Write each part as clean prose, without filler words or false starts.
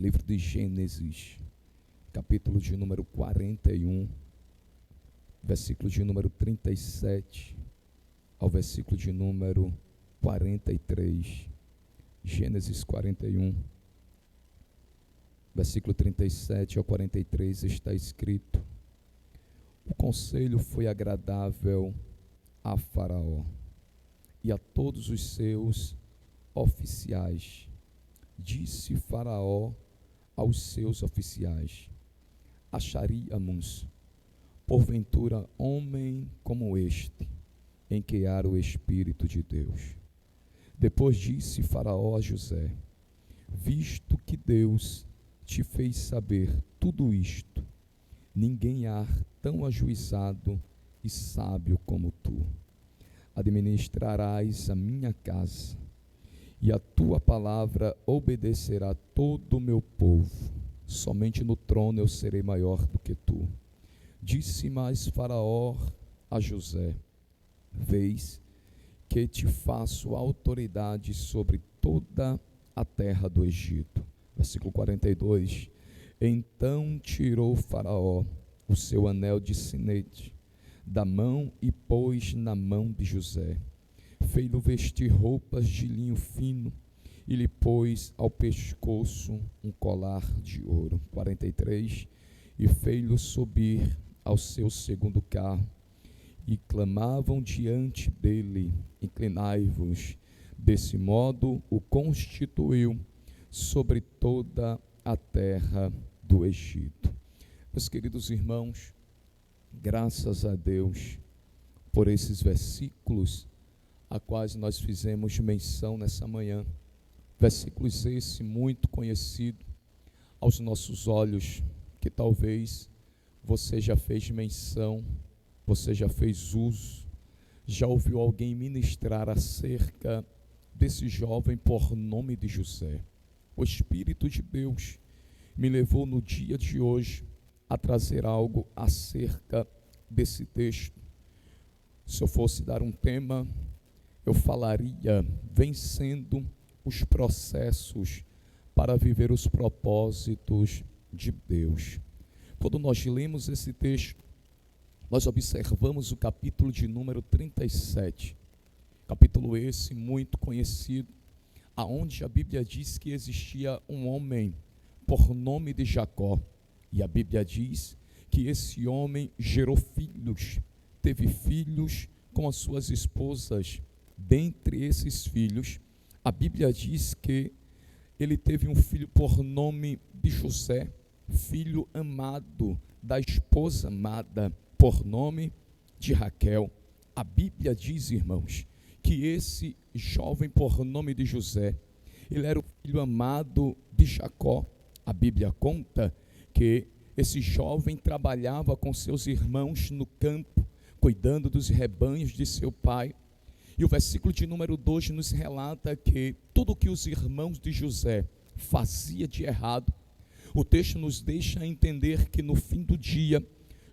Livro de Gênesis, capítulo de número 41, versículo de número 37 ao versículo de número 43. Gênesis 41, versículo 37 ao 43 está escrito: o conselho foi agradável a Faraó e a todos os seus oficiais. Disse Faraó aos seus oficiais: acharíamos porventura homem como este, em que há o Espírito de Deus? Depois disse Faraó a José: visto que Deus te fez saber tudo isto, ninguém há tão ajuizado e sábio como tu. Administrarás a minha casa, e a tua palavra obedecerá todo o meu povo. Somente no trono eu serei maior do que tu. Disse mais Faraó a José: vês que te faço autoridade sobre toda a terra do Egito. Versículo 42. Então tirou Faraó o seu anel de sinete da mão e pôs na mão de José. Fez-lhe vestir roupas de linho fino e lhe pôs ao pescoço um colar de ouro. 43. E fez-lhe subir ao seu segundo carro, e clamavam diante dele: inclinai-vos. Desse modo o constituiu sobre toda a terra do Egito. Meus queridos irmãos, graças a Deus por esses versículos a quais nós fizemos menção nessa manhã. Versículos esse muito conhecido aos nossos olhos, que talvez você já fez menção, você já fez uso, já ouviu alguém ministrar acerca desse jovem por nome de José. O Espírito de Deus me levou no dia de hoje a trazer algo acerca desse texto. Se eu fosse dar um tema, eu falaria vencendo os processos para viver os propósitos de Deus. Quando nós lemos esse texto, nós observamos o capítulo de número 37, capítulo esse muito conhecido, aonde a Bíblia diz que existia um homem por nome de Jacó, e a Bíblia diz que esse homem gerou filhos, teve filhos com as suas esposas. Dentre esses filhos, a Bíblia diz que ele teve um filho por nome de José, filho amado da esposa amada, por nome de Raquel. A Bíblia diz, irmãos, que esse jovem por nome de José, ele era o filho amado de Jacó. A Bíblia conta que esse jovem trabalhava com seus irmãos no campo, cuidando dos rebanhos de seu pai. E o versículo de número 2 nos relata que tudo o que os irmãos de José fazia de errado, o texto nos deixa entender que no fim do dia,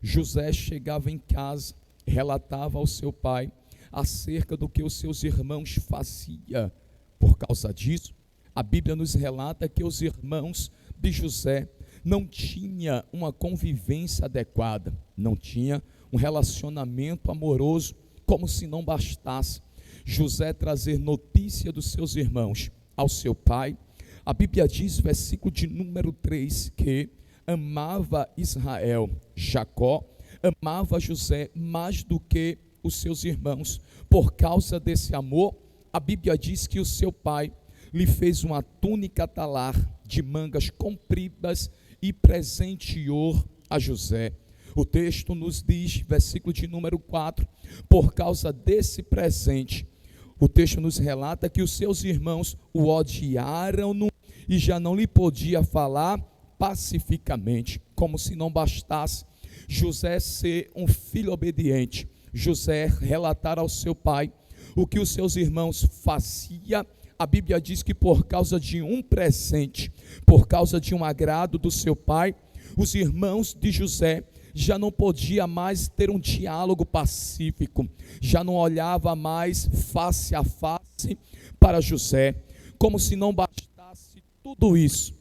José chegava em casa, relatava ao seu pai acerca do que os seus irmãos faziam. Por causa disso, a Bíblia nos relata que os irmãos de José não tinham uma convivência adequada, não tinham um relacionamento amoroso, como se não bastasse José trazer notícia dos seus irmãos ao seu pai. A Bíblia diz, versículo de número 3, que amava Israel, Jacó, amava José mais do que os seus irmãos. Por causa desse amor, a Bíblia diz que o seu pai lhe fez uma túnica talar de mangas compridas e presenteou a José. O texto nos diz, versículo de número 4, por causa desse presente, o texto nos relata que os seus irmãos o odiaram e já não lhe podia falar pacificamente. Como se não bastasse José ser um filho obediente, José relatar ao seu pai o que os seus irmãos faziam. A Bíblia diz que por causa de um presente, por causa de um agrado do seu pai, os irmãos de José já não podia mais ter um diálogo pacífico, já não olhava mais face a face para José. Como se não bastasse tudo isso,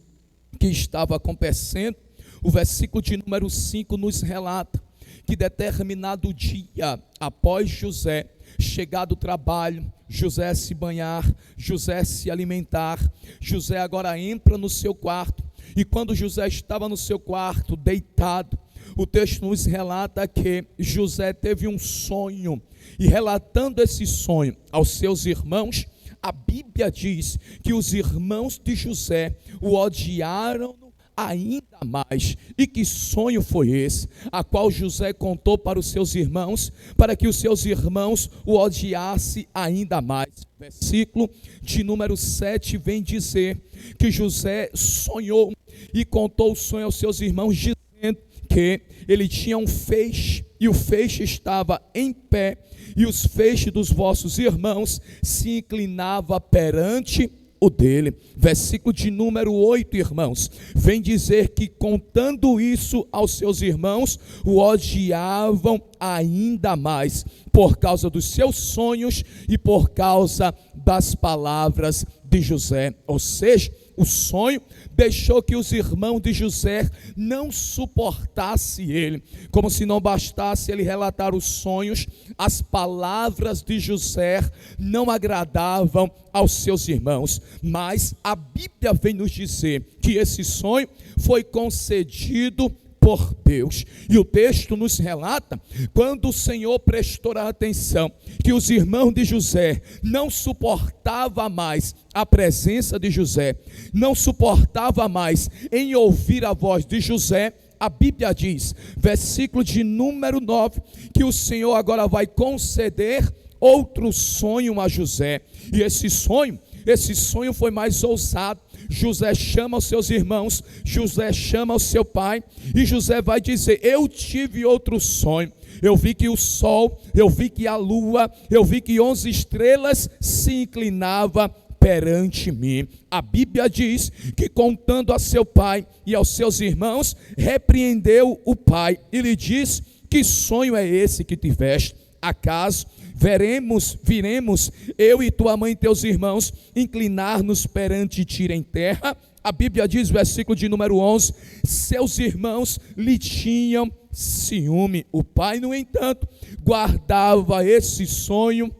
que estava acontecendo, o versículo de número 5 nos relata que determinado dia, após José chegar do trabalho, José se banhar, José se alimentar, José agora entra no seu quarto, e quando José estava no seu quarto, deitado, o texto nos relata que José teve um sonho, e relatando esse sonho aos seus irmãos, a Bíblia diz que os irmãos de José o odiaram ainda mais. E que sonho foi esse, a qual José contou para os seus irmãos, para que os seus irmãos o odiassem ainda mais? Versículo de número 7 vem dizer que José sonhou e contou o sonho aos seus irmãos, dizendo que ele tinha um feixe, e o feixe estava em pé, e os feixes dos vossos irmãos se inclinava perante o dele. Versículo de número 8, irmãos, vem dizer que contando isso aos seus irmãos, o odiavam ainda mais, por causa dos seus sonhos e por causa das palavras de José. Ou seja, o sonho deixou que os irmãos de José não suportassem ele. Como se não bastasse ele relatar os sonhos, as palavras de José não agradavam aos seus irmãos. Mas a Bíblia vem nos dizer que esse sonho foi concedido por Deus. E o texto nos relata, quando o Senhor prestou atenção, que os irmãos de José não suportavam mais a presença de José, não suportava mais em ouvir a voz de José. A Bíblia diz, versículo de número 9, que o Senhor agora vai conceder outro sonho a José. E esse sonho foi mais ousado. José chama os seus irmãos, José chama o seu pai, e José vai dizer: eu tive outro sonho. Eu vi que o sol, eu vi que a lua, eu vi que 11 estrelas se inclinavam perante mim. A Bíblia diz que, contando a seu pai e aos seus irmãos, repreendeu o pai e lhe diz: que sonho é esse que tiveste? Acaso viremos, eu e tua mãe e teus irmãos, inclinar-nos perante ti em terra? A Bíblia diz, versículo de número 11, seus irmãos lhe tinham ciúme. O pai, no entanto, guardava esse sonho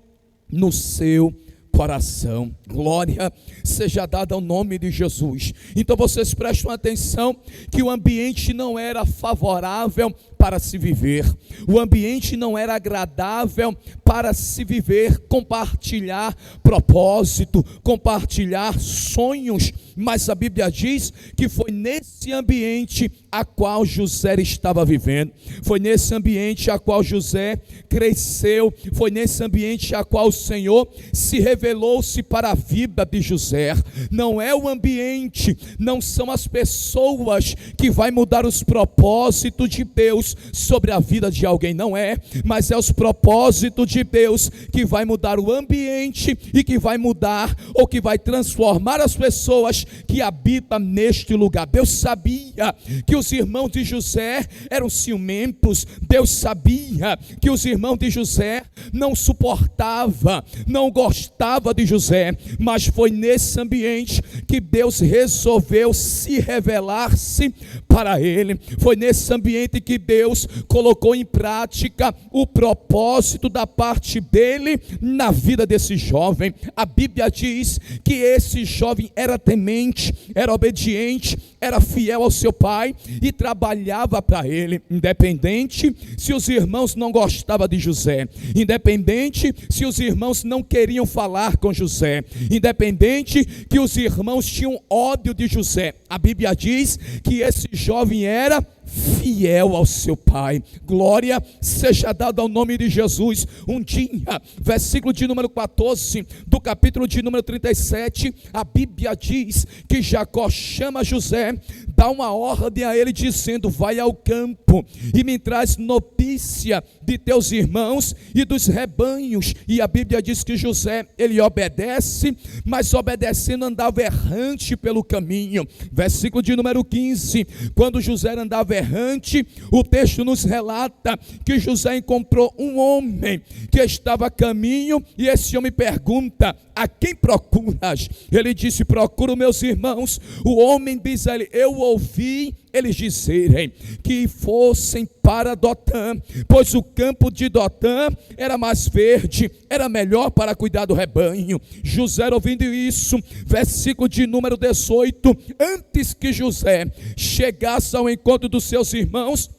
no seu coração. Glória seja dada ao nome de Jesus. Então vocês prestam atenção que o ambiente não era favorável para se viver, o ambiente não era agradável para se viver, compartilhar propósito, compartilhar sonhos, mas a Bíblia diz que foi nesse ambiente a qual José estava vivendo, foi nesse ambiente a qual José cresceu, foi nesse ambiente a qual o Senhor se revelou-se para a vida de José. Não é o ambiente, não são as pessoas que vai mudar os propósitos de Deus sobre a vida de alguém, não é, mas é os propósitos de Deus que vai mudar o ambiente e que vai mudar ou que vai transformar as pessoas que habitam neste lugar. Deus sabia que os irmãos de José eram ciumentos, Deus sabia que os irmãos de José não suportavam, não gostavam de José, mas foi nesse ambiente que Deus resolveu se revelar-se para ele, foi nesse ambiente que Deus colocou em prática o propósito da parte dele na vida desse jovem. A Bíblia diz que esse jovem era temente, era obediente, era fiel ao seu pai e trabalhava para ele, independente se os irmãos não gostavam de José, independente se os irmãos não queriam falar com José, independente que os irmãos tinham ódio de José. A Bíblia diz que esse jovem era fiel ao seu pai. Glória seja dada ao nome de Jesus. Um dia, versículo de número 14 do capítulo de número 37, a Bíblia diz que Jacó chama José, dá dá uma ordem a ele dizendo: vai ao campo e me traz notícia de teus irmãos e dos rebanhos. E a Bíblia diz que José, ele obedece, mas obedecendo andava errante pelo caminho. Versículo de número 15, quando José andava errante, o texto nos relata que José encontrou um homem que estava a caminho, e esse homem pergunta: a quem procuras? Ele disse: procuro meus irmãos. O homem diz a ele: eu ouvi eles dizerem que fossem para Dotã, pois o campo de Dotã era mais verde, era melhor para cuidar do rebanho. José, ouvindo isso, versículo de número 18, antes que José chegasse ao encontro dos seus irmãos,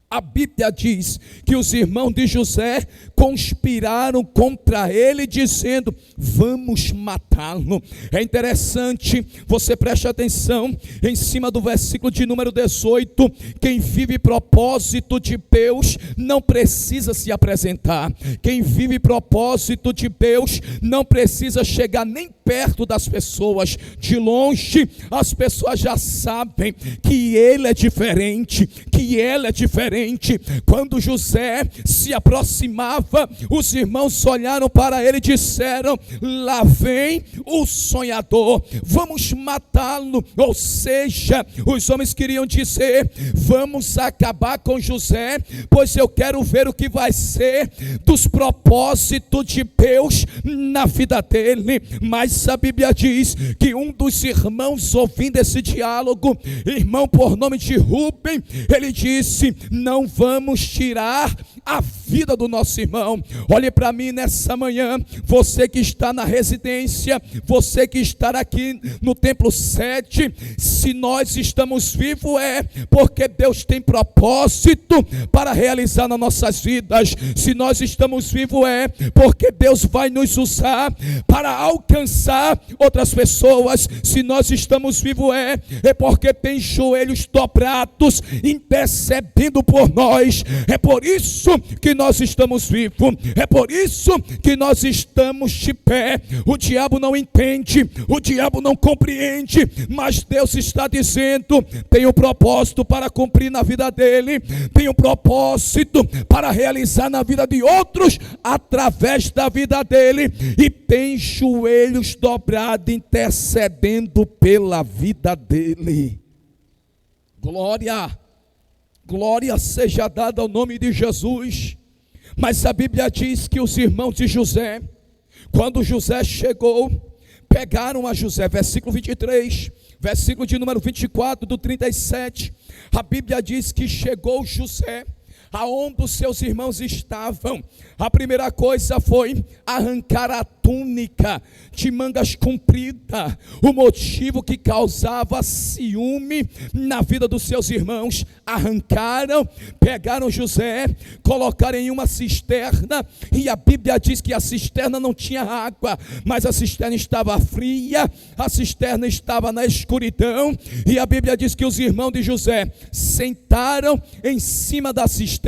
a Bíblia diz que os irmãos de José conspiraram contra ele, dizendo: vamos matá-lo. É interessante, você preste atenção, em cima do versículo de número 18, quem vive propósito de Deus não precisa se apresentar. Quem vive propósito de Deus não precisa chegar nem perto das pessoas. De longe, as pessoas já sabem que ele é diferente, que ela é diferente. Quando José se aproximava, os irmãos olharam para ele e disseram: lá vem o sonhador, vamos matá-lo. Ou seja, os homens queriam dizer: vamos acabar com José, pois eu quero ver o que vai ser dos propósitos de Deus na vida dele. Mas a Bíblia diz que um dos irmãos, ouvindo esse diálogo, irmão por nome de Rubem, ele disse: não vamos tirar a vida do nosso irmão. Olhe para mim nessa manhã, você que está na residência, você que está aqui no templo 7, se nós estamos vivos é porque Deus tem propósito para realizar nas nossas vidas. Se nós estamos vivos é porque Deus vai nos usar para alcançar outras pessoas. Se nós estamos vivos é porque tem joelhos dobrados intercedendo por nós. É por isso que nós estamos vivos, é por isso que nós estamos de pé. O diabo não entende, o diabo não compreende, mas Deus está dizendo: tem um propósito para cumprir na vida dele, tem um propósito para realizar na vida de outros através da vida dele, e tem joelhos dobrados intercedendo pela vida dele. Glória seja dada ao nome de Jesus. Mas a Bíblia diz que os irmãos de José, quando José chegou, pegaram a José, versículo 23, versículo de número 24 do 37, a Bíblia diz que chegou José aonde os seus irmãos estavam. A primeira coisa foi arrancar a túnica de mangas compridas, o motivo que causava ciúme na vida dos seus irmãos. Arrancaram, pegaram José, colocaram em uma cisterna, e a Bíblia diz que a cisterna não tinha água, mas a cisterna estava fria, a cisterna estava na escuridão, e a Bíblia diz que os irmãos de José sentaram em cima da cisterna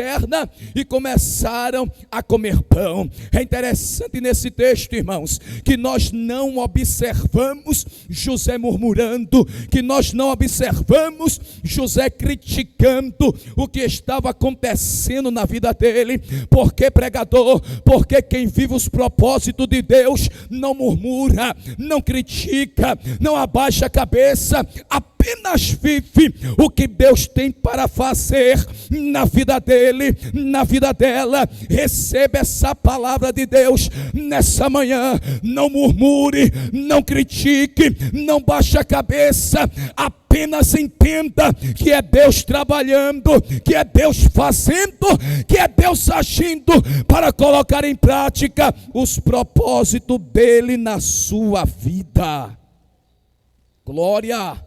e começaram a comer pão. É interessante nesse texto, irmãos, que nós não observamos José murmurando, que nós não observamos José criticando o que estava acontecendo na vida dele. Porque, pregador, porque quem vive os propósitos de Deus não murmura, não critica, não abaixa a cabeça, apenas vive o que Deus tem para fazer na vida dele, na vida dela. Receba essa palavra de Deus nessa manhã. Não murmure, não critique, não baixe a cabeça, apenas entenda que é Deus trabalhando, que é Deus fazendo, que é Deus agindo para colocar em prática os propósitos dele na sua vida. Glória!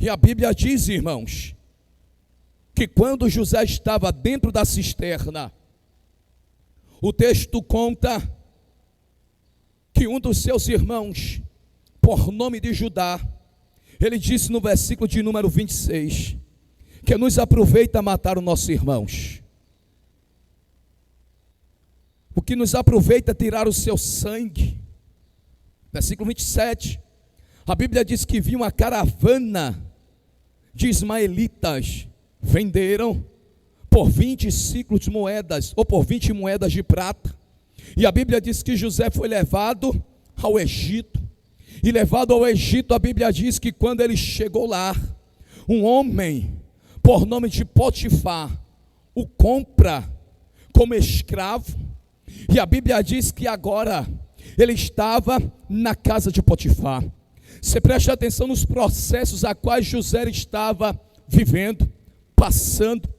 E a Bíblia diz, irmãos, que quando José estava dentro da cisterna, o texto conta que um dos seus irmãos, por nome de Judá, ele disse no versículo de número 26, que nos aproveita matar os nossos irmãos. O que nos aproveita tirar o seu sangue. Versículo 27, a Bíblia diz que vinha uma caravana de ismaelitas venderam por 20 ciclos de moedas, ou por 20 moedas de prata. E a Bíblia diz que José foi levado ao Egito. E levado ao Egito, a Bíblia diz que quando ele chegou lá, um homem por nome de Potifar o compra como escravo. E a Bíblia diz que agora ele estava na casa de Potifar. Você preste atenção nos processos a quais José estava vivendo, passando.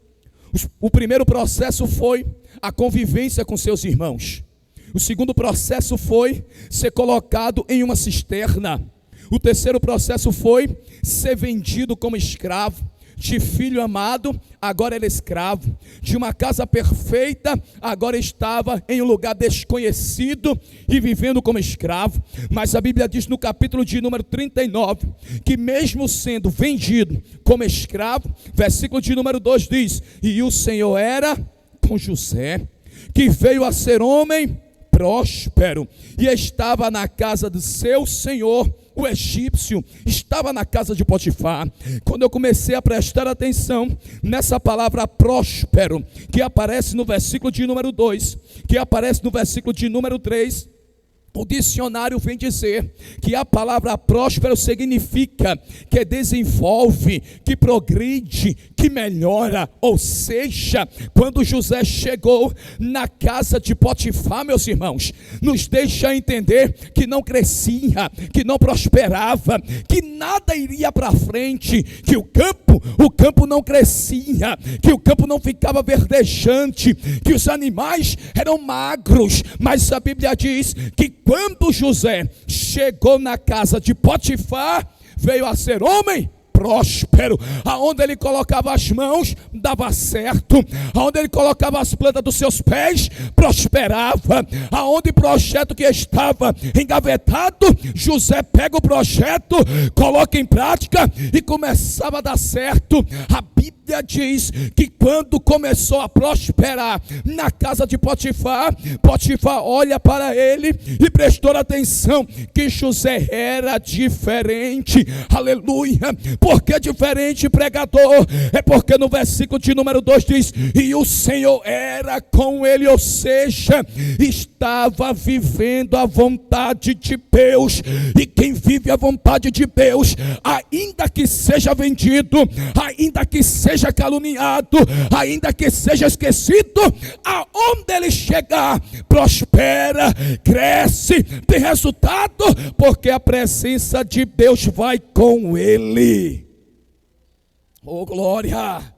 O primeiro processo foi a convivência com seus irmãos. O segundo processo foi ser colocado em uma cisterna. O terceiro processo foi ser vendido como escravo. De filho amado, agora era escravo. De uma casa perfeita, agora estava em um lugar desconhecido e vivendo como escravo. Mas a Bíblia diz no capítulo de número 39, que mesmo sendo vendido como escravo, versículo de número 2 diz: e o Senhor era com José, que veio a ser homem próspero, e estava na casa do seu senhor, o egípcio, estava na casa de Potifar. Quando eu comecei a prestar atenção nessa palavra próspero, que aparece no versículo de número 2, que aparece no versículo de número 3, o dicionário vem dizer que a palavra próspero significa que desenvolve, que progride, que melhora. Ou seja, quando José chegou na casa de Potifar, meus irmãos, nos deixa entender que não crescia, que não prosperava, que nada iria para frente, que o campo não crescia, que o campo não ficava verdejante, que os animais eram magros. Mas a Bíblia diz que quando José chegou na casa de Potifar, veio a ser homem próspero. Aonde ele colocava as mãos, dava certo. Aonde ele colocava as plantas dos seus pés, prosperava. Aonde o projeto que estava engavetado, José pega o projeto, coloca em prática e começava a dar certo. A Bíblia diz que quando começou a prosperar na casa de Potifar, Potifar olha para ele e prestou atenção que José era diferente. Aleluia. Por que diferente, pregador? É porque no versículo de número 2 diz: e o Senhor era com ele, ou seja, estava vivendo a vontade de Deus. E quem vive a vontade de Deus, ainda que seja vendido, ainda que seja caluniado, ainda que seja esquecido, aonde ele chegar, prospera, cresce, tem resultado, porque a presença de Deus vai com ele. Oh, glória!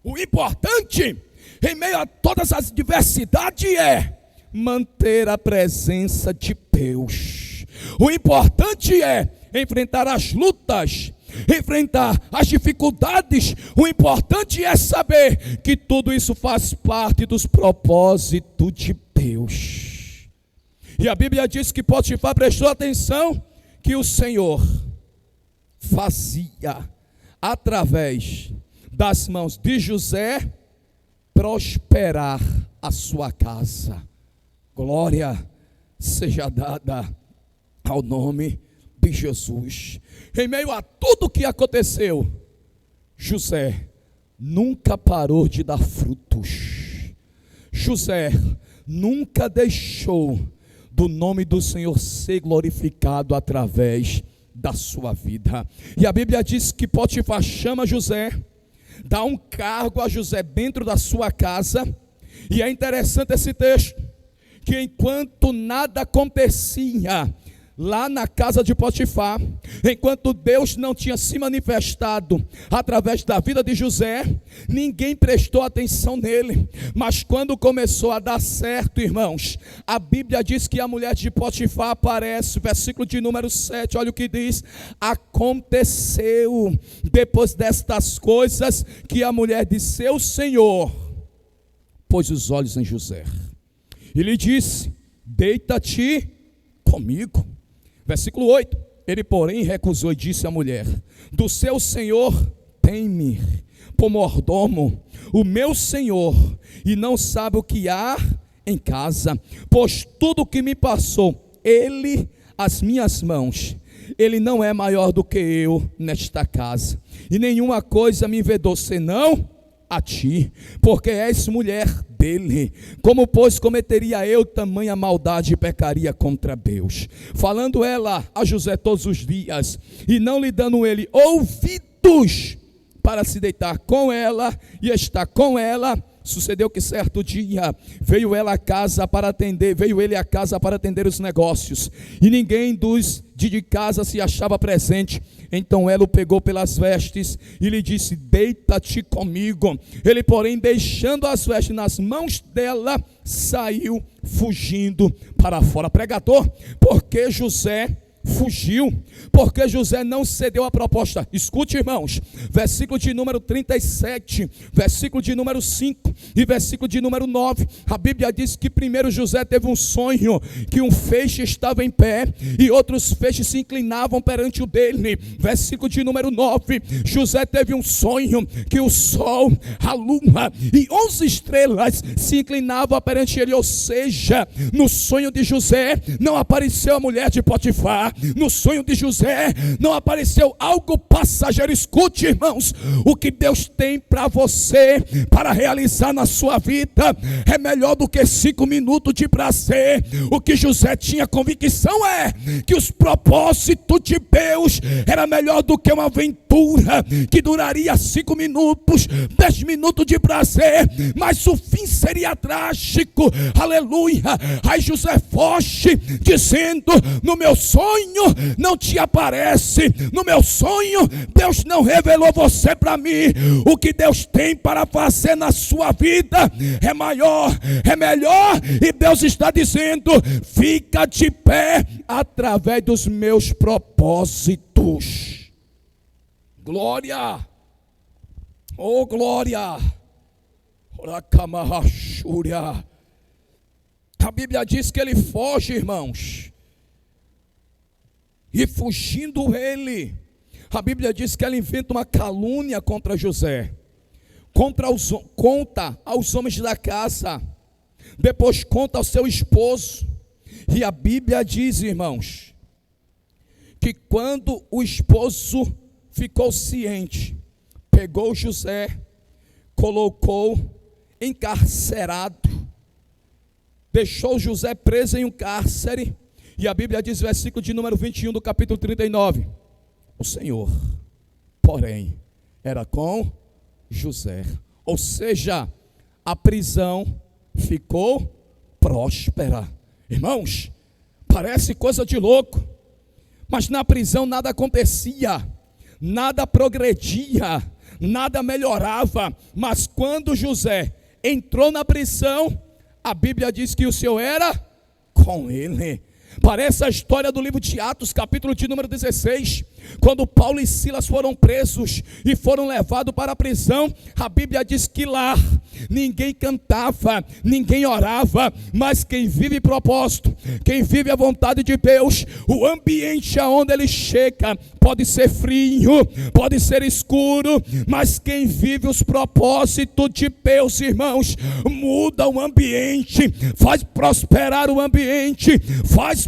O importante em meio a todas as adversidades é manter a presença de Deus. O importante é enfrentar as lutas, enfrentar as dificuldades. O importante é saber que tudo isso faz parte dos propósitos de Deus. E a Bíblia diz que Potifar prestou atenção que o Senhor fazia através das mãos de José prosperar a sua casa. Glória seja dada ao nome de Jesus. Em meio a tudo que aconteceu, José nunca parou de dar frutos. José nunca deixou do nome do Senhor ser glorificado através da sua vida. E a Bíblia diz que Potifar chama José, dá um cargo a José dentro da sua casa. E é interessante esse texto, que enquanto nada acontecia lá na casa de Potifar, enquanto Deus não tinha se manifestado através da vida de José, ninguém prestou atenção nele. Mas quando começou a dar certo, irmãos, a Bíblia diz que a mulher de Potifar aparece, versículo de número 7, olha o que diz: aconteceu depois destas coisas que a mulher de seu senhor pôs os olhos em José e lhe disse: deita-te comigo. Versículo 8, ele porém recusou e disse à mulher: do seu senhor tem-me por mordomo o meu senhor, e não sabe o que há em casa, pois tudo o que me passou ele as minhas mãos ele não é maior do que eu nesta casa, e nenhuma coisa me vedou senão a ti, porque és mulher dele. Como pois cometeria eu tamanha maldade e pecaria contra Deus? Falando ela a José todos os dias, e não lhe dando ele ouvidos para se deitar com ela e estar com ela. Sucedeu que certo dia veio ele à casa para atender os negócios, e ninguém dos de casa se achava presente. Então ela o pegou pelas vestes e lhe disse: deita-te comigo. Ele, porém, deixando as vestes nas mãos dela, saiu fugindo para fora. Pregador, porque José fugiu, porque José não cedeu à proposta. Escute, irmãos, versículo de número 37, versículo de número 5 e versículo de número 9, a Bíblia diz que primeiro José teve um sonho, que um feixe estava em pé e outros feixes se inclinavam perante o dele. Versículo de número 9, José teve um sonho, que o sol, a lua e 11 estrelas se inclinavam perante ele. Ou seja, no sonho de José não apareceu a mulher de Potifar, no sonho de José não apareceu algo passageiro. Escute, irmãos, o que Deus tem para você, para realizar na sua vida, é melhor do que 5 minutos de prazer. O que José tinha convicção é que os propósitos de Deus era melhor do que uma aventura que duraria 5 minutos, 10 minutos de prazer, mas o fim seria trágico. Aleluia. Aí José foge dizendo: no meu sonho não te aparece, no meu sonho Deus não revelou você para mim. O que Deus tem para fazer na sua vida é maior, é melhor, e Deus está dizendo: fica de pé através dos meus propósitos. Glória, oh glória. A Bíblia diz que ele foge, irmãos. E fugindo ele, a Bíblia diz que ela inventa uma calúnia contra José, conta aos homens da casa, depois conta ao seu esposo. E a Bíblia diz, irmãos, que quando o esposo ficou ciente, pegou José, colocou encarcerado, deixou José preso em um cárcere. E a Bíblia diz, versículo de número 21 do capítulo 39, o Senhor, porém, era com José. Ou seja, a prisão ficou próspera. Irmãos, parece coisa de louco, mas na prisão nada acontecia, nada progredia, nada melhorava. Mas quando José entrou na prisão, a Bíblia diz que o Senhor era com ele. Parece a história do livro de Atos, capítulo de número 16, quando Paulo e Silas foram presos e foram levados para a prisão. A Bíblia diz que lá ninguém cantava, ninguém orava, mas quem vive propósito, quem vive a vontade de Deus, o ambiente aonde ele chega pode ser frio, pode ser escuro, mas quem vive os propósitos de Deus, irmãos, muda o ambiente, faz prosperar o ambiente, faz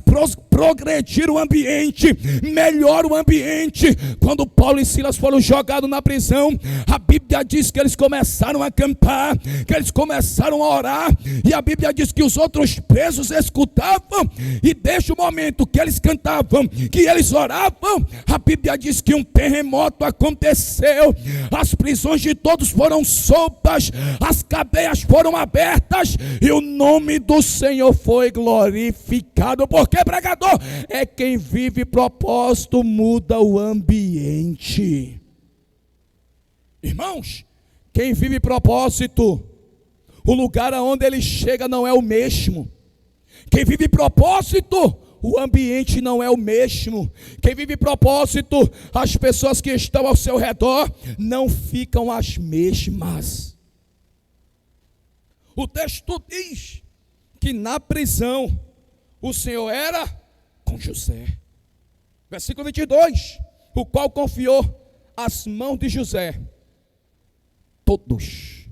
progredir o ambiente, melhora o ambiente. Quando Paulo e Silas foram jogados na prisão, a Bíblia diz que eles começaram a cantar, que eles começaram a orar, e a Bíblia diz que os outros presos escutavam, e desde o momento que eles cantavam, que eles oravam, a Bíblia diz que um terremoto aconteceu, as prisões de todos foram soltas, as cadeias foram abertas, e o nome do Senhor foi glorificado. Porque, pregador, é quem vive propósito muda o ambiente. Irmãos, quem vive propósito, o lugar aonde ele chega não é o mesmo. Quem vive propósito, o ambiente não é o mesmo. Quem vive propósito, as pessoas que estão ao seu redor não ficam as mesmas. O texto diz que na prisão o Senhor era com José. Versículo 22, o qual confiou às mãos de José todos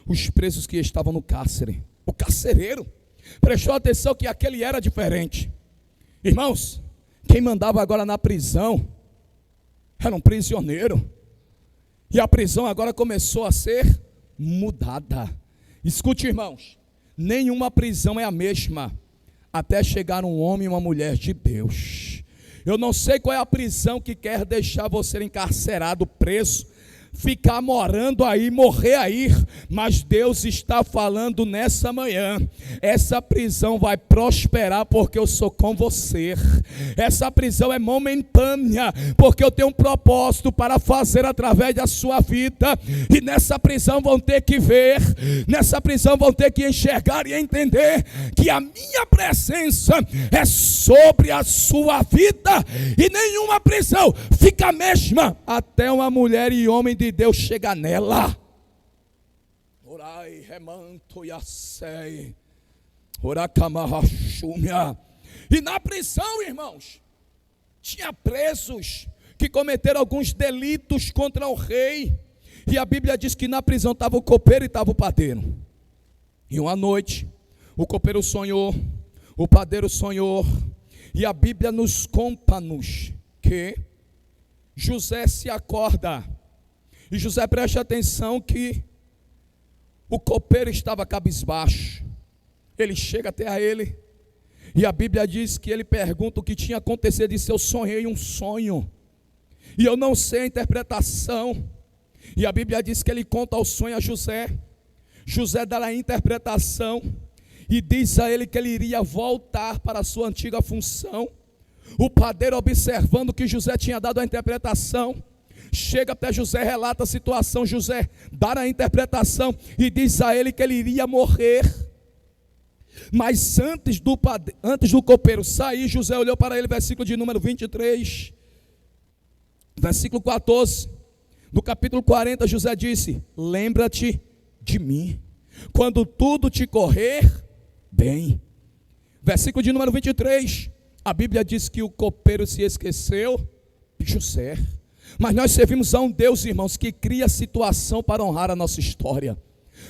os presos que estavam no cárcere. O carcereiro prestou atenção que aquele era diferente. Irmãos, Quem mandava agora na prisão era um prisioneiro. E a prisão agora começou a ser mudada. Escute, irmãos, nenhuma prisão é a mesma até chegar um homem e uma mulher de Deus. Eu não sei qual é a prisão que quer deixar você encarcerado, preso, ficar morando aí, morrer aí, mas Deus está falando nessa manhã, essa prisão vai prosperar porque eu sou com você. Essa prisão é momentânea, porque eu tenho um propósito para fazer através da sua vida, e nessa prisão vão ter que ver, nessa prisão vão ter que enxergar e entender que a minha presença é sobre a sua vida, e nenhuma prisão fica a mesma até uma mulher e homem de Deus chega nela. Orai, remanto e assei. Oracamarrachumia. E na prisão, irmãos, tinha presos que cometeram alguns delitos contra o rei. E a Bíblia diz que na prisão estava o copeiro e estava o padeiro. E uma noite, o copeiro sonhou, o padeiro sonhou. E a Bíblia nos conta-nos que José se acorda. E José presta atenção que o copeiro estava cabisbaixo. Ele chega até a ele, e a Bíblia diz que ele pergunta o que tinha acontecido. E disse: eu sonhei um sonho, e eu não sei a interpretação. E a Bíblia diz que ele conta o sonho a José. José dá a interpretação, e diz a ele que ele iria voltar para a sua antiga função. O padeiro, observando que José tinha dado a interpretação, chega até José, relata a situação. José dá a interpretação e diz a ele que ele iria morrer. Mas antes do copeiro sair, José olhou para ele, versículo de número 23, versículo 14, do capítulo 40, José disse: lembra-te de mim, quando tudo te correr bem. Versículo de número 23, a Bíblia diz que o copeiro se esqueceu de José. Mas nós servimos a um Deus, irmãos, que cria situação para honrar a nossa história.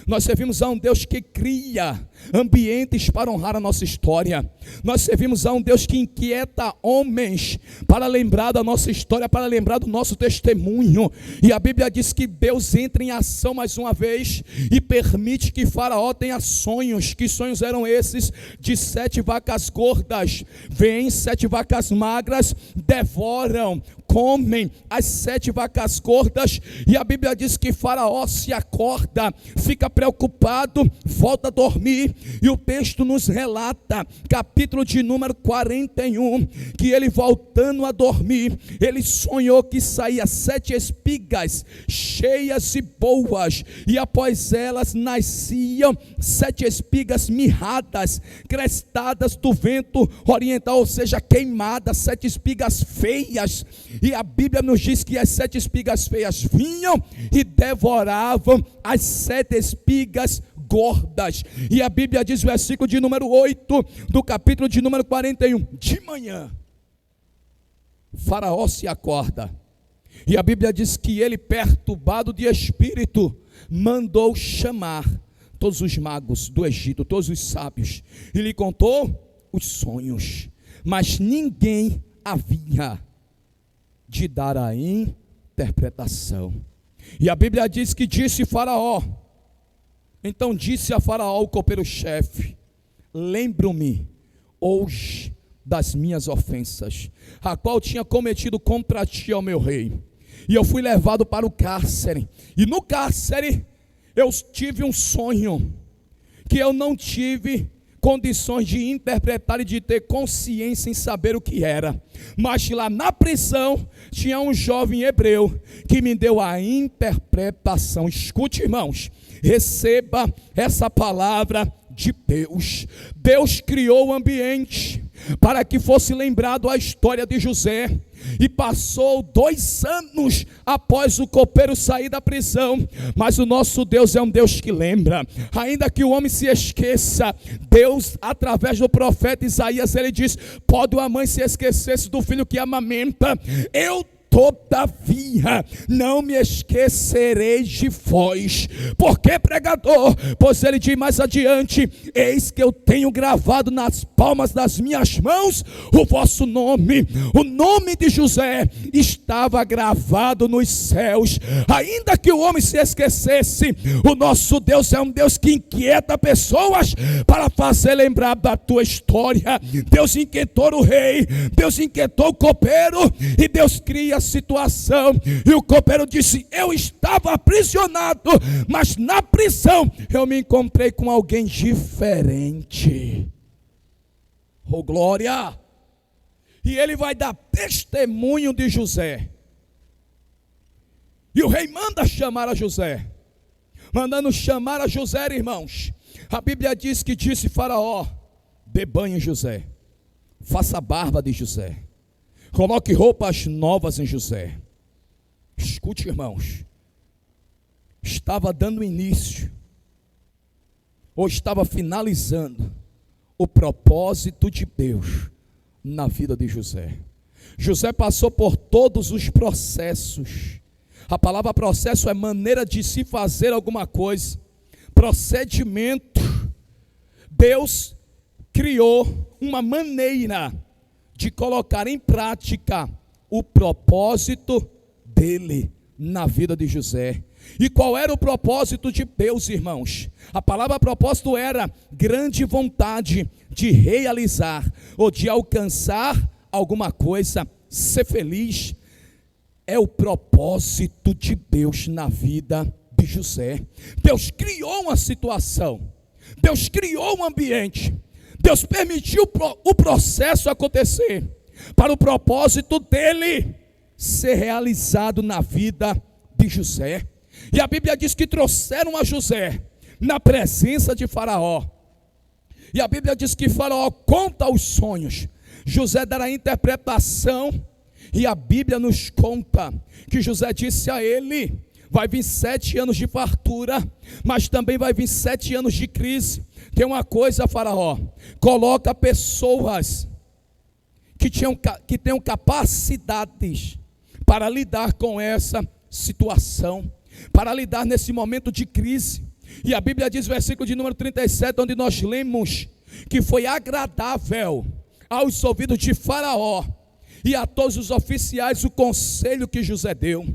Nós servimos a um Deus que cria ambientes para honrar a nossa história. Nós servimos a um Deus que inquieta homens para lembrar da nossa história, para lembrar do nosso testemunho. E a Bíblia diz que Deus entra em ação mais uma vez e permite que Faraó tenha sonhos. Que sonhos eram esses? De 7 vacas gordas. Vêm 7 vacas magras, devoram, comem as 7 vacas gordas. E a Bíblia diz que Faraó se acorda, fica preocupado, volta a dormir. E o texto nos relata, capítulo de número 41, que ele, voltando a dormir, ele sonhou que saía 7 espigas cheias e boas, e após elas nasciam 7 espigas mirradas, crestadas do vento oriental, ou seja, queimadas, 7 espigas feias. E a Bíblia nos diz que as 7 espigas feias vinham e devoravam as 7 espigas gordas. E a Bíblia diz, versículo de número 8, do capítulo de número 41, de manhã, Faraó se acorda. E a Bíblia diz que ele, perturbado de espírito, mandou chamar todos os magos do Egito, todos os sábios, e lhe contou os sonhos. Mas ninguém havia de dar a interpretação. E a Bíblia diz que disse Faraó. Então disse a Faraó, o copeiro-chefe: lembro-me hoje das minhas ofensas, a qual tinha cometido contra ti, ó meu rei. E eu fui levado para o cárcere. E no cárcere eu tive um sonho que eu não tive condições de interpretar e de ter consciência em saber o que era. Mas lá na prisão tinha um jovem hebreu que me deu a interpretação. Escute, irmãos, receba essa palavra de Deus. Deus criou o ambiente para que fosse lembrado a história de José. E passou 2 anos após o copeiro sair da prisão. Mas o nosso Deus é um Deus que lembra. Ainda que o homem se esqueça, Deus, através do profeta Isaías, ele diz: pode uma mãe se esquecer do filho que amamenta? Eu todavia não me esquecerei de vós. Por que, pregador? Pois ele diz mais adiante: eis que eu tenho gravado nas palmas das minhas mãos o vosso nome. O nome de José estava gravado nos céus. Ainda que o homem se esquecesse, o nosso Deus é um Deus que inquieta pessoas para fazer lembrar da tua história. Deus inquietou o rei, Deus inquietou o copeiro, e Deus cria a situação. E o copeiro disse: eu estava aprisionado, mas na prisão eu me encontrei com alguém diferente. Oh, glória! E ele vai dar testemunho de José. E o rei manda chamar a José. Mandando chamar a José, irmãos, a Bíblia diz que disse Faraó: dê banho em José, faça a barba de José, coloque roupas novas em José. Escute, irmãos, estava dando início, ou estava finalizando, o propósito de Deus na vida de José. José passou por todos os processos. A palavra processo é maneira de se fazer alguma coisa, procedimento. Deus criou uma maneira de colocar em prática o propósito dele na vida de José. E qual era o propósito de Deus, irmãos? A palavra propósito era grande vontade de realizar ou de alcançar alguma coisa, ser feliz. É o propósito de Deus na vida de José. Deus criou uma situação, Deus criou um ambiente, Deus permitiu o processo acontecer para o propósito dele ser realizado na vida de José. E a Bíblia diz que trouxeram a José na presença de Faraó. E a Bíblia diz que Faraó conta os sonhos, José dará a interpretação. E a Bíblia nos conta que José disse a ele: vai vir 7 anos de fartura, mas também vai vir 7 anos de crise. Tem uma coisa, Faraó: coloca pessoas que tenham capacidades para lidar com essa situação, para lidar nesse momento de crise. E a Bíblia diz, versículo de número 37, onde nós lemos que foi agradável aos ouvidos de Faraó e a todos os oficiais o conselho que José deu.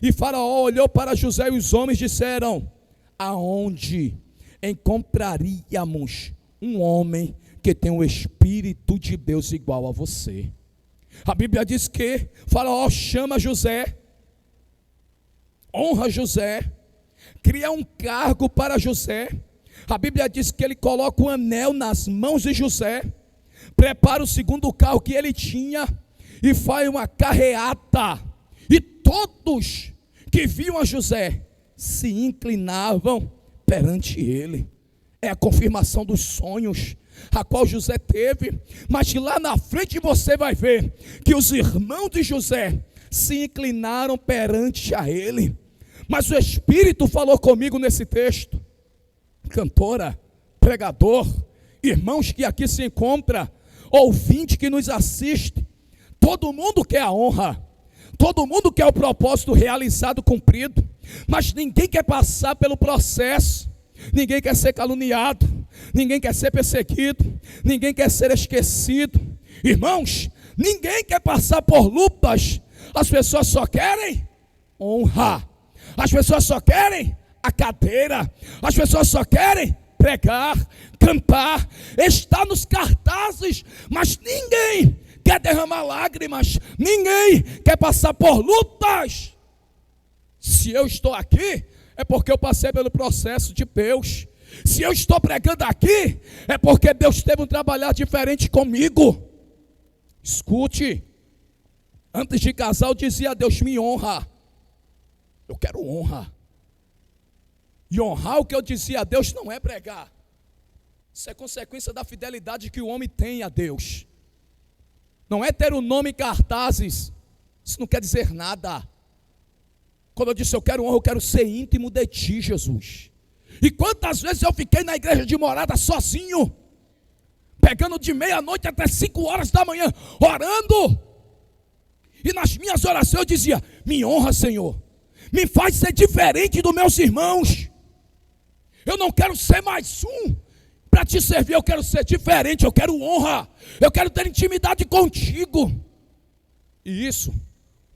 E Faraó olhou para José, e os homens disseram: aonde encontraríamos um homem que tem o Espírito de Deus igual a você? A Bíblia diz que Faraó chama José, honra José, cria um cargo para José. A Bíblia diz que ele coloca um anel nas mãos de José, prepara o segundo carro que ele tinha e faz uma carreata. E todos que viam a José se inclinavam perante ele. É a confirmação dos sonhos a qual José teve. Mas lá na frente você vai ver que os irmãos de José se inclinaram perante a ele. Mas o Espírito falou comigo nesse texto. Cantora, pregador, irmãos que aqui se encontram, ouvinte que nos assiste, todo mundo quer a honra, todo mundo quer o propósito realizado, cumprido, mas ninguém quer passar pelo processo, ninguém quer ser caluniado, ninguém quer ser perseguido, ninguém quer ser esquecido. Irmãos, ninguém quer passar por lutas, as pessoas só querem honra, as pessoas só querem a cadeira, as pessoas só querem pregar, cantar, estar nos cartazes, mas ninguém quer derramar lágrimas, ninguém quer passar por lutas. Se eu estou aqui, é porque eu passei pelo processo de Deus. Se eu estou pregando aqui, é porque Deus teve um trabalhar diferente comigo. Escute, antes de casar eu dizia a Deus: me honra, eu quero honra. E honrar o que eu dizia a Deus não é pregar. Isso é consequência da fidelidade que o homem tem a Deus. Não é ter o nome em cartazes. Isso não quer dizer nada. Quando eu disse eu quero honra, eu quero ser íntimo de ti, Jesus. E quantas vezes eu fiquei na igreja de morada sozinho, pegando de meia-noite até 5 horas da manhã, orando. E nas minhas orações eu dizia: me honra, Senhor, me faz ser diferente dos meus irmãos. Eu não quero ser mais um para te servir, eu quero ser diferente, eu quero honra, eu quero ter intimidade contigo. E isso,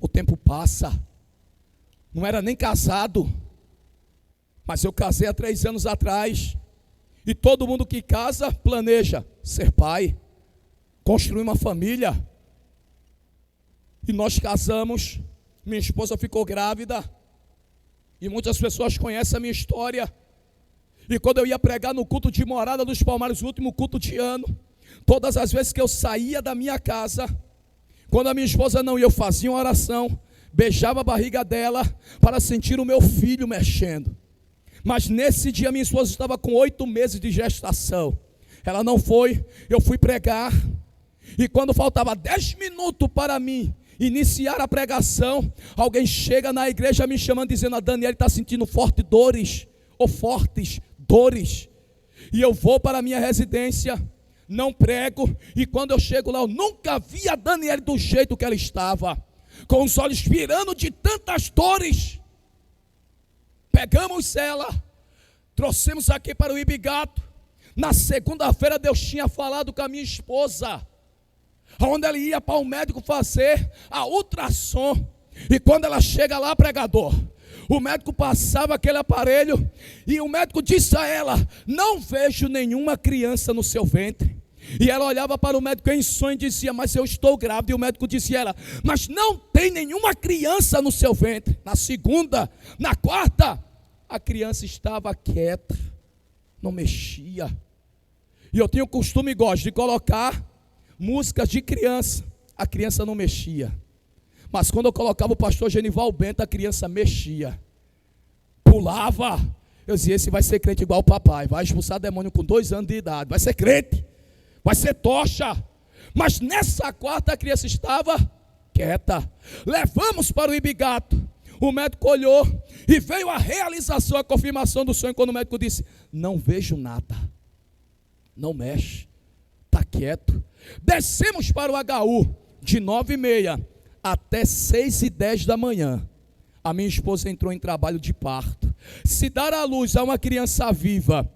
o tempo passa. Não era nem casado, mas eu casei há 3 anos atrás. E todo mundo que casa planeja ser pai, construir uma família. E nós casamos, minha esposa ficou grávida, e muitas pessoas conhecem a minha história. E quando eu ia pregar no culto de Morada dos Palmares, o último culto de ano, todas as vezes que eu saía da minha casa, quando a minha esposa não ia, eu fazia uma oração, beijava a barriga dela para sentir o meu filho mexendo. Mas nesse dia minha esposa estava com 8 meses de gestação. Ela não foi, eu fui pregar. E quando faltava 10 minutos para mim iniciar a pregação, alguém chega na igreja me chamando, dizendo: a Daniela está sentindo fortes dores. E eu vou para a minha residência, não prego. E quando eu chego lá, eu nunca vi a Daniela do jeito que ela estava, com os olhos virando de tantas dores. Pegamos ela, trouxemos aqui para o Ibigato. Na segunda-feira Deus tinha falado com a minha esposa, onde ela ia para o médico fazer a ultrassom. E quando ela chega lá, pregador, o médico passava aquele aparelho e o médico disse a ela: não vejo nenhuma criança no seu ventre. E ela olhava para o médico em sonho e dizia: mas eu estou grávida. E o médico disse a ela: mas não tem nenhuma criança no seu ventre. Na segunda, na quarta, a criança estava quieta, não mexia. E eu tenho o costume e gosto de colocar músicas de criança. A criança não mexia. Mas quando eu colocava o pastor Genival Bento, a criança mexia, pulava. Eu dizia: esse vai ser crente igual o papai, vai expulsar demônio com 2 anos de idade, vai ser crente, vai ser tocha. Mas nessa quarta a criança estava quieta. Levamos para o Ibigato. O médico olhou e veio a realização, a confirmação do sonho, quando o médico disse: não vejo nada, não mexe, está quieto. Descemos para o HU de 9h30 até 6h10 da manhã. A minha esposa entrou em trabalho de parto. Se dar à luz a uma criança viva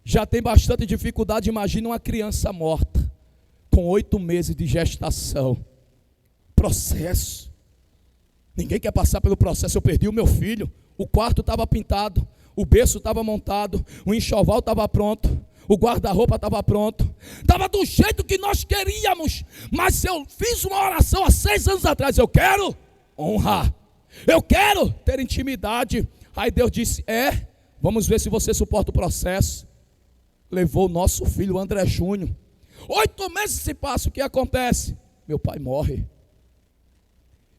já tem bastante dificuldade, imagina uma criança morta, com 8 meses de gestação. Processo. Ninguém quer passar pelo processo. Eu perdi o meu filho. O quarto estava pintado, o berço estava montado, o enxoval estava pronto, o guarda-roupa estava pronto, estava do jeito que nós queríamos. Mas eu fiz uma oração há 6 anos atrás: eu quero honrar, eu quero ter intimidade. Aí Deus disse: vamos ver se você suporta o processo. Levou o nosso filho, André Júnior. 8 meses se passam, o que acontece? Meu pai morre.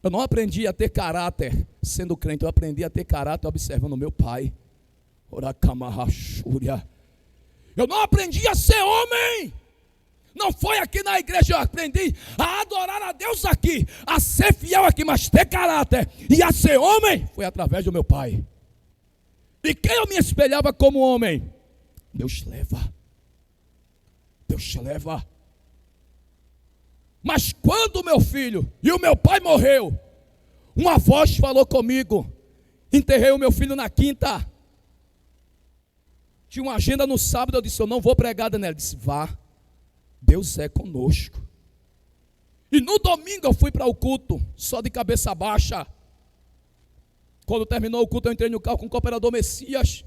Eu não aprendi a ter caráter sendo crente, eu aprendi a ter caráter observando meu pai. Eu não aprendi a ser homem. Não foi aqui na igreja, eu aprendi a adorar a Deus aqui, a ser fiel aqui, mas ter caráter e a ser homem foi através do meu pai. E quem eu me espelhava como homem? Deus leva. Deus leva. Mas quando o meu filho e o meu pai morreu, uma voz falou comigo. Enterrei o meu filho na quinta. Tinha uma agenda no sábado, eu disse: eu não vou pregar, Daniela. Disse: vá, Deus é conosco. E no domingo eu fui para o culto, só de cabeça baixa. Quando terminou o culto, eu entrei no carro com o cooperador Messias.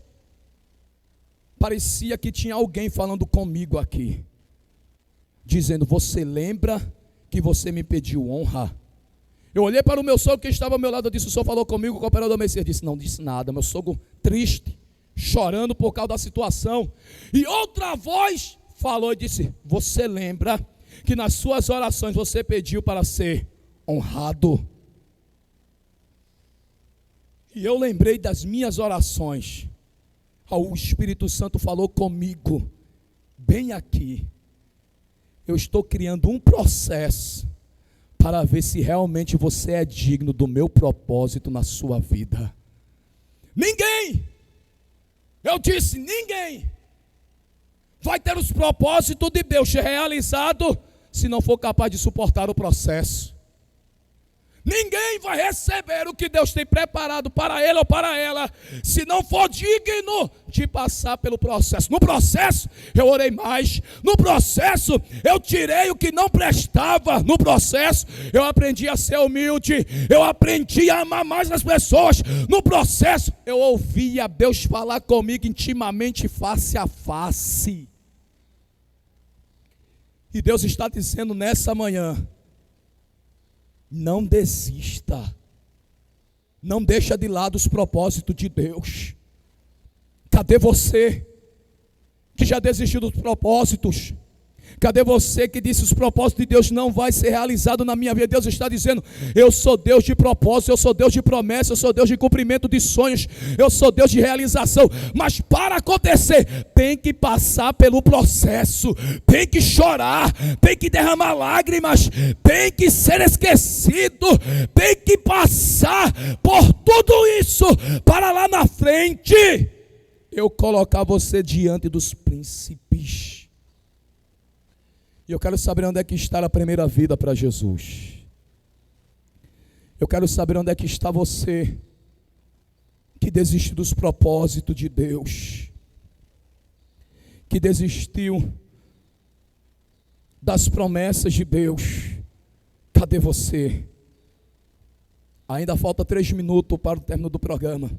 Parecia que tinha alguém falando comigo aqui, dizendo: você lembra que você me pediu honra? Eu olhei para o meu sogro que estava ao meu lado, eu disse: o senhor falou comigo? O cooperador Messias disse: não disse nada. Meu sogro triste, chorando por causa da situação. E outra voz falou e disse: você lembra que nas suas orações você pediu para ser honrado? E eu lembrei das minhas orações. O Espírito Santo falou comigo, bem aqui: eu estou criando um processo para ver se realmente você é digno do meu propósito na sua vida. Ninguém, eu disse, ninguém vai ter os propósitos de Deus realizados se não for capaz de suportar o processo. Ninguém vai receber o que Deus tem preparado para ele ou para ela, se não for digno de passar pelo processo. No processo, eu orei mais. No processo, eu tirei o que não prestava. No processo, eu aprendi a ser humilde. Eu aprendi a amar mais as pessoas. No processo, eu ouvia Deus falar comigo intimamente, face a face. E Deus está dizendo nessa manhã: não desista, não deixa de lado os propósitos de Deus. Cadê você que já desistiu dos propósitos? Cadê você que disse: os propósitos de Deus não vai ser realizado na minha vida? Deus está dizendo: eu sou Deus de propósito, eu sou Deus de promessa, eu sou Deus de cumprimento de sonhos, eu sou Deus de realização. Mas para acontecer, tem que passar pelo processo, tem que chorar, tem que derramar lágrimas, tem que ser esquecido, tem que passar por tudo isso, para lá na frente eu colocar você diante dos príncipes. E eu quero saber onde é que está a primeira vida para Jesus. Eu quero saber onde é que está você que desistiu dos propósitos de Deus, que desistiu das promessas de Deus. Cadê você? Ainda falta 3 minutos para o término do programa.